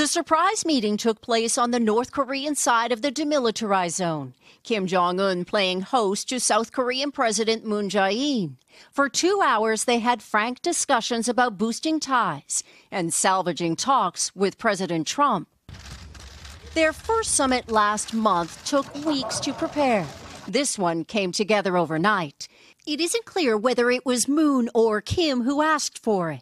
The surprise meeting took place on the North Korean side of the Demilitarized Zone. Kim Jong-un playing host to South Korean President Moon Jae-in. For 2 hours, they had frank discussions about boosting ties and salvaging talks with President Trump. Their first summit last month took weeks to prepare. This one came together overnight. It isn't clear whether it was Moon or Kim who asked for it.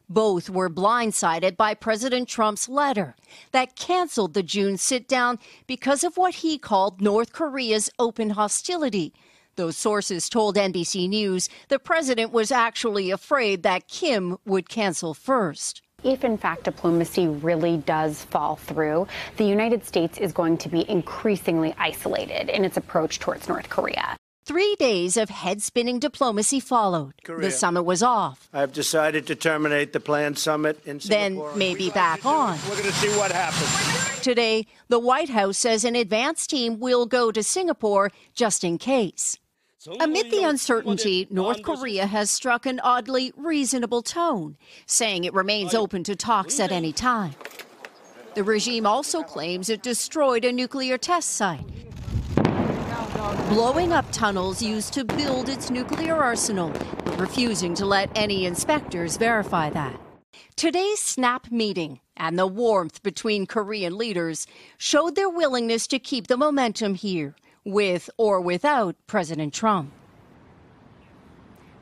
Both were blindsided by President Trump's letter that canceled the June sit-down because of what he called North Korea's open hostility. Those sources told NBC News the president was actually afraid that Kim would cancel first. If, in fact, diplomacy really does fall through, the United States is going to be increasingly isolated in its approach towards North Korea. 3 days of head-spinning diplomacy followed. The summit was off. I've decided to terminate the planned summit in Singapore. Then maybe back on. We're going to see what happens. Today, the White House says an advance team will go to Singapore just in case. Amid the uncertainty, North Korea has struck an oddly reasonable tone, saying it remains open to talks at any time. The regime also claims it destroyed a nuclear test site, blowing up tunnels used to build its nuclear arsenal, but refusing to let any inspectors verify that. Today's snap meeting and the warmth between Korean leaders showed their willingness to keep the momentum here, with or without President Trump.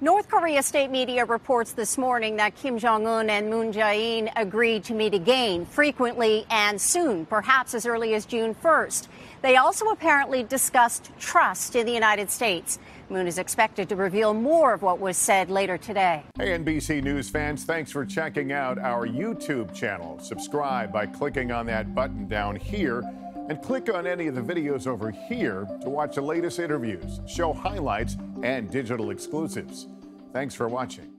North Korea state media reports this morning that Kim Jong-un and Moon Jae-in agreed to meet again, frequently and soon, perhaps as early as June 1st. They also apparently discussed trust in the United States. Moon is expected to reveal more of what was said later today. Hey, NBC News fans, thanks for checking out our YouTube channel. Subscribe by clicking on that button down here and click on any of the videos over here to watch the latest interviews, show highlights, and digital exclusives. Thanks for watching.